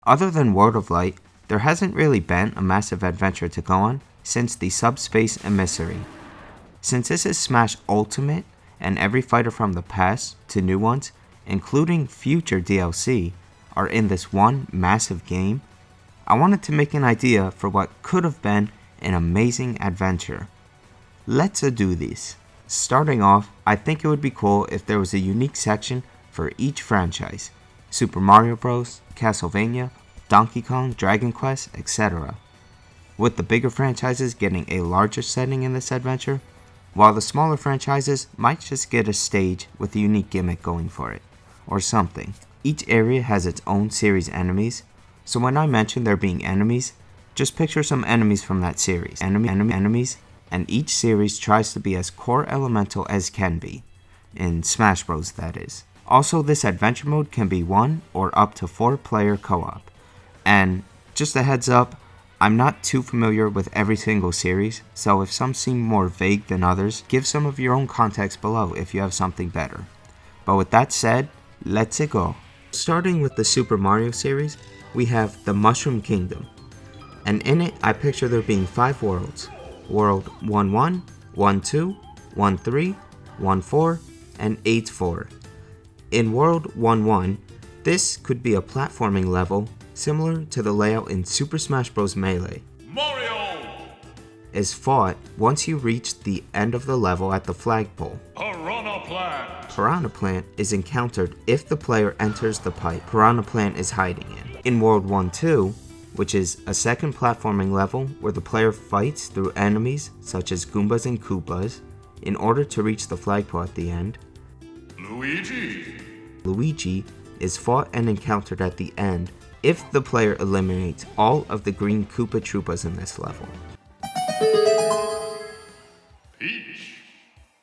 Other than World of Light, there hasn't really been a massive adventure to go on since the Subspace Emissary. Since this is Smash Ultimate, and every fighter from the past to new ones, including future DLC, are in this one massive game, I wanted to make an idea for what could have been an amazing adventure. Let's do this. Starting off, I think it would be cool if there was a unique section for each franchise. Super Mario Bros, Castlevania, Donkey Kong, Dragon Quest, etc. With the bigger franchises getting a larger setting in this adventure, while the smaller franchises might just get a stage with a unique gimmick going for it, or something. Each area has its own series enemies, so when I mention there being enemies, just picture some enemies from that series. Enemies, and each series tries to be as core elemental as can be. In Smash Bros, that is. Also, this adventure mode can be 1 or up to 4 player co-op. And just a heads up, I'm not too familiar with every single series, so if some seem more vague than others, give some of your own context below if you have something better. But with that said, let's go. Starting with the Super Mario series, we have the Mushroom Kingdom. And in it, I picture there being 5 worlds. World 1-1, 1-2, 1-3, 1-4, and 8-4. In World 1-1, this could be a platforming level similar to the layout in Super Smash Bros. Melee. Mario is fought once you reach the end of the level at the flagpole. Piranha Plant. Piranha Plant is encountered if the player enters the pipe Piranha Plant is hiding in. In World 1-2, which is a second platforming level where the player fights through enemies such as Goombas and Koopas in order to reach the flagpole at the end. Luigi is fought and encountered at the end if the player eliminates all of the green Koopa Troopas in this level.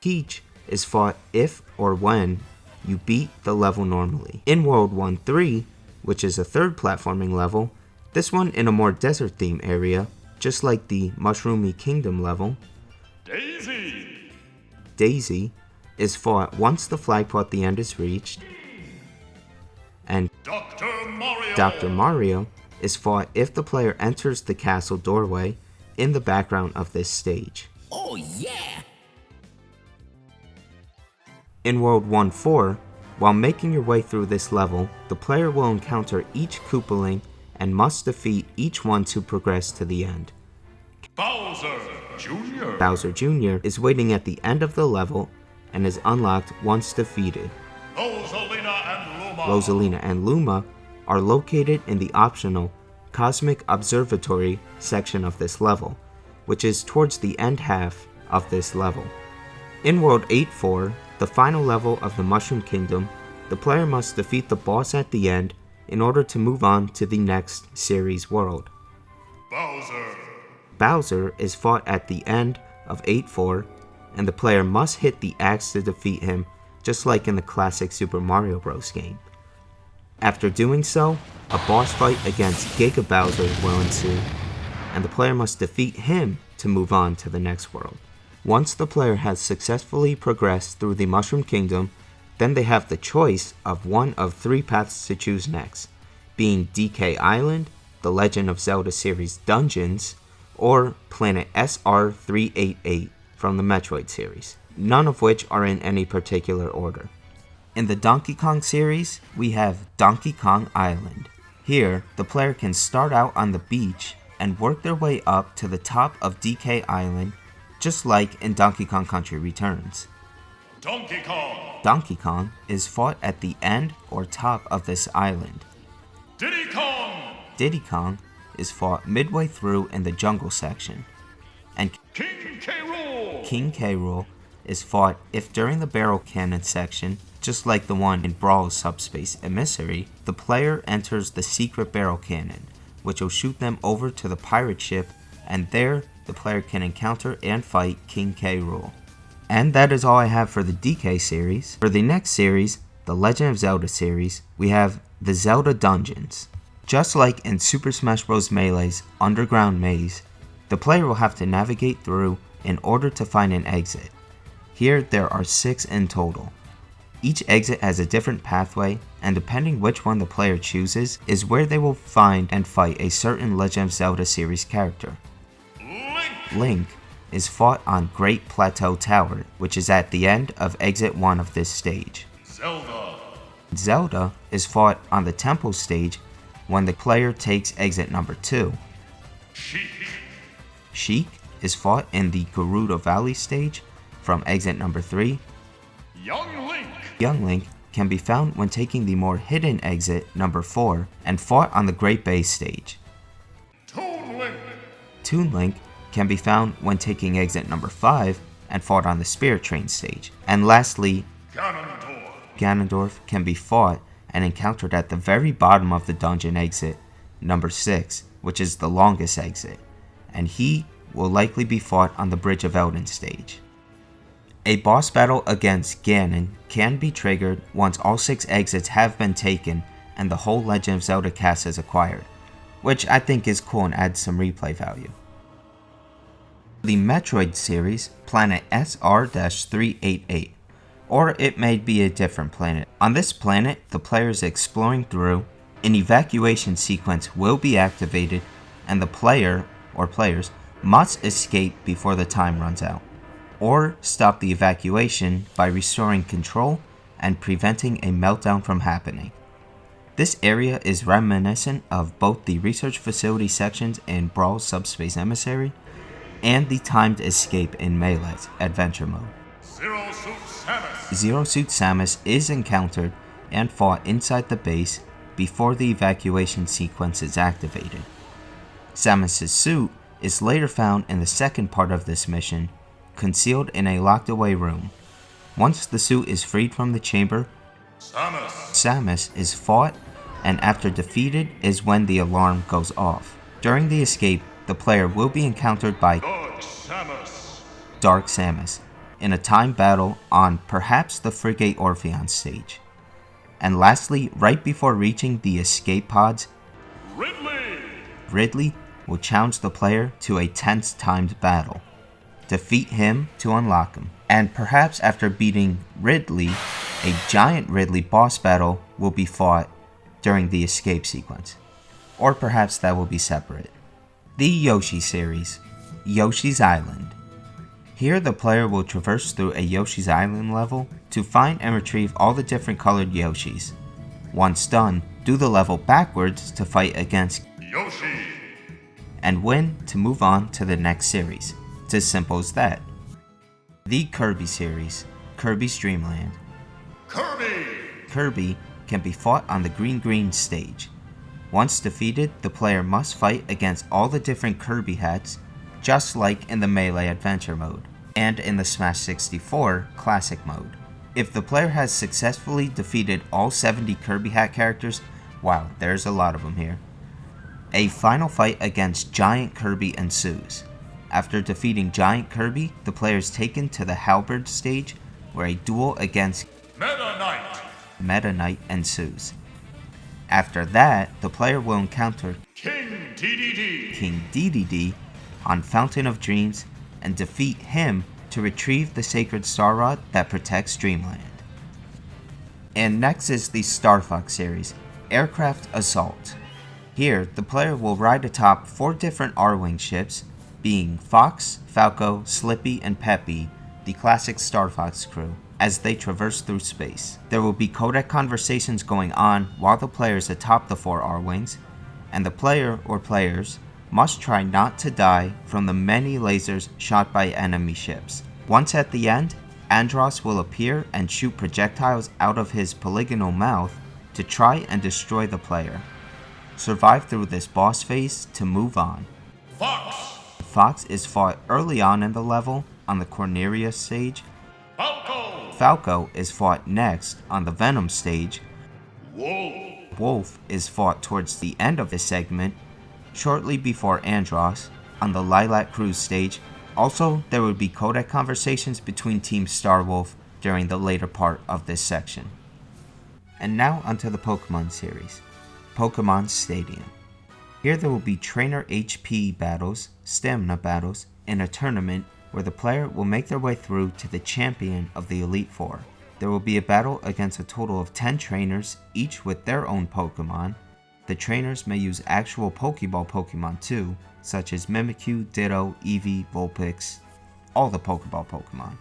Peach is fought if or when you beat the level normally. In World 1-3, which is a third platforming level, this one in a more desert theme area, just like the Mushroomy Kingdom level, Daisy is fought once the flagpole at the end is reached, and Dr. Mario is fought if the player enters the castle doorway in the background of this stage. Oh yeah! In World 1-4, while making your way through this level, the player will encounter each Koopaling and must defeat each one to progress to the end. Bowser Jr. is waiting at the end of the level and is unlocked once defeated. Rosalina and Luma are located in the optional Cosmic Observatory section of this level, which is towards the end half of this level. In World 8-4, the final level of the Mushroom Kingdom, the player must defeat the boss at the end in order to move on to the next series world. Bowser is fought at the end of 8-4, and the player must hit the axe to defeat him, just like in the classic Super Mario Bros. Game. After doing so, a boss fight against Giga Bowser will ensue, and the player must defeat him to move on to the next world. Once the player has successfully progressed through the Mushroom Kingdom, then they have the choice of one of 3 paths to choose next, being DK Island, the Legend of Zelda series Dungeons, or Planet SR388 from the Metroid series, none of which are in any particular order. In the Donkey Kong series, we have Donkey Kong Island. Here, the player can start out on the beach and work their way up to the top of DK Island, just like in Donkey Kong Country Returns. Donkey Kong is fought at the end or top of this island. Diddy Kong is fought midway through in the jungle section. And King K. Rool is fought if during the barrel cannon section, just like the one in Brawl's Subspace Emissary, the player enters the secret barrel cannon, which will shoot them over to the pirate ship, and there the player can encounter and fight King K. Rool. And that is all I have for the DK series. For the next series, the Legend of Zelda series, we have the Zelda Dungeons. Just like in Super Smash Bros. Melee's underground maze, the player will have to navigate through in order to find an exit. Here there are 6 in total. Each exit has a different pathway, and depending which one the player chooses is where they will find and fight a certain Legend of Zelda series character. Link is fought on Great Plateau Tower, which is at the end of exit 1 of this stage. Zelda is fought on the temple stage when the player takes exit number 2. Sheik is fought in the Gerudo Valley stage from exit number 3. Young Link can be found when taking the more hidden exit number 4 and fought on the Great Bay stage. Toon Link can be found when taking exit number 5 and fought on the Spirit Train stage. And lastly, Ganondorf can be fought and encountered at the very bottom of the dungeon exit number 6, which is the longest exit, and he will likely be fought on the Bridge of Elden stage. A boss battle against Ganon can be triggered once all 6 exits have been taken and the whole Legend of Zelda cast is acquired, which I think is cool and adds some replay value. The Metroid series, planet SR-388, or it may be a different planet. On this planet, the player is exploring through, an evacuation sequence will be activated, and the player or players must escape before the time runs out, or stop the evacuation by restoring control and preventing a meltdown from happening. This area is reminiscent of both the research facility sections in Brawl's Subspace Emissary and the timed escape in Melee's adventure mode. Zero Suit Samus is encountered and fought inside the base before the evacuation sequence is activated. Samus' suit is later found in the second part of this mission, concealed in a locked away room. Once the suit is freed from the chamber, Samus is fought, and after defeated is when the alarm goes off. During the escape, the player will be encountered by Dark Samus in a timed battle on perhaps the Frigate Orpheon stage. And lastly, right before reaching the escape pods, Ridley will challenge the player to a tense timed battle. Defeat him to unlock him. And perhaps after beating Ridley, a giant Ridley boss battle will be fought during the escape sequence. Or perhaps that will be separate. The Yoshi series, Yoshi's Island. Here the player will traverse through a Yoshi's Island level to find and retrieve all the different colored Yoshis. Once done, do the level backwards to fight against Yoshi and win to move on to the next series. It's as simple as that. The Kirby series, Kirby's Dream Land. Kirby can be fought on the Green stage. Once defeated, the player must fight against all the different Kirby hats, just like in the Melee adventure mode, and in the Smash 64 classic mode. If the player has successfully defeated all 70 Kirby hat characters, wow, there's a lot of them here, a final fight against Giant Kirby ensues. After defeating Giant Kirby, the player is taken to the Halberd stage, where a duel against Meta Knight ensues. After that, the player will encounter King DDD on Fountain of Dreams and defeat him to retrieve the sacred star rod that protects Dreamland. And next is the StarFox series, Aircraft Assault. Here, the player will ride atop 4 different Arwing ships, being Fox, Falco, Slippy, and Peppy, the classic StarFox crew, as they traverse through space. There will be codec conversations going on while the player is atop the 4 Arwings, and the player or players must try not to die from the many lasers shot by enemy ships. Once at the end, Andross will appear and shoot projectiles out of his polygonal mouth to try and destroy the player. Survive through this boss phase to move on. Fox is fought early on in the level on the Corneria stage. Falco is fought next on the Venom stage. Wolf is fought towards the end of the segment, shortly before Andross, on the Lilac Cruise stage. Also, there would be codec conversations between Team Starwolf during the later part of this section. And now onto the Pokemon series, Pokemon Stadium. Here there will be trainer HP battles, stamina battles, and a tournament where the player will make their way through to the champion of the Elite Four. There will be a battle against a total of 10 trainers, each with their own Pokemon. The trainers may use actual Pokeball Pokemon too, such as Mimikyu, Ditto, Eevee, Vulpix, all the Pokeball Pokemon.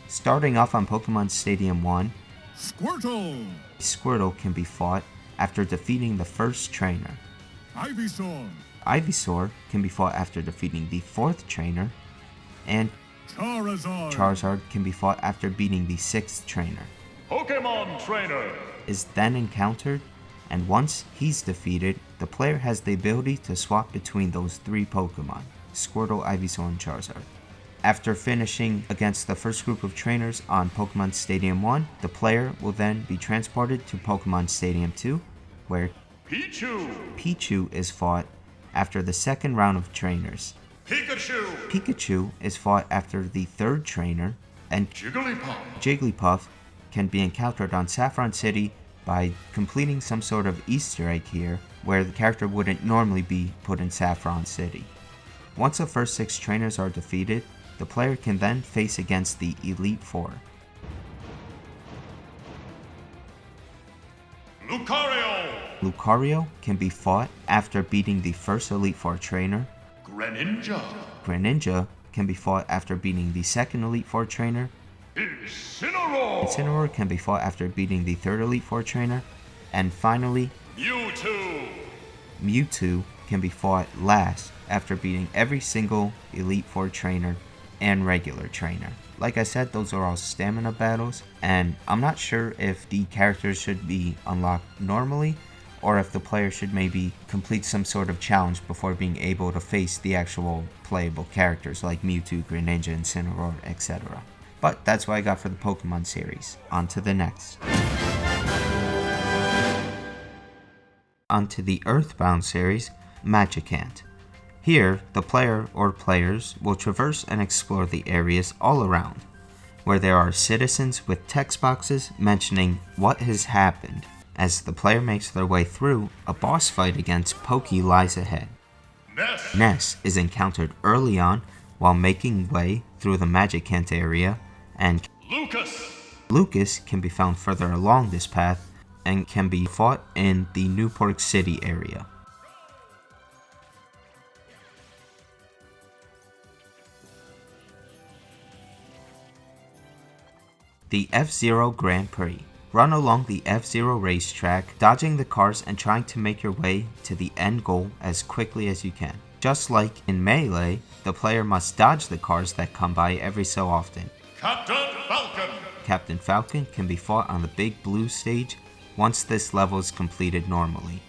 Starting off on Pokemon Stadium 1, Squirtle can be fought after defeating the first trainer. Ivysaur can be fought after defeating the fourth trainer, and Charizard can be fought after beating the sixth trainer. Pokemon Trainer Is then encountered, and once he's defeated, the player has the ability to swap between those three Pokemon, Squirtle, Ivysaur, and Charizard. After finishing against the first group of trainers on Pokemon Stadium 1, the player will then be transported to Pokemon Stadium 2, where Pichu is fought after the second round of trainers. Pikachu is fought after the third trainer, and Jigglypuff can be encountered on Saffron City by completing some sort of Easter egg here, where the character wouldn't normally be put in Saffron City. Once the first 6 trainers are defeated, the player can then face against the Elite Four. Lucario can be fought after beating the first Elite Four trainer. Greninja can be fought after beating the second Elite Four trainer. Incineroar can be fought after beating the third Elite Four trainer. And finally, Mewtwo can be fought last after beating every single Elite Four trainer and regular trainer. Like I said, those are all stamina battles, and I'm not sure if the characters should be unlocked normally, or if the player should maybe complete some sort of challenge before being able to face the actual playable characters like Mewtwo, Greninja, Incineroar, etc. But that's what I got for the Pokemon series. On to the next. On to the EarthBound series, Magicant. Here, the player or players will traverse and explore the areas all around, where there are citizens with text boxes mentioning what has happened. As the player makes their way through, a boss fight against Poke lies ahead. Ness is encountered early on while making way through the Magicant area, and Lucas can be found further along this path and can be fought in the Newport City area. The F-Zero Grand Prix. Run along the F-Zero racetrack, dodging the cars and trying to make your way to the end goal as quickly as you can. Just like in Melee, the player must dodge the cars that come by every so often. Captain Falcon can be fought on the big blue stage once this level is completed normally.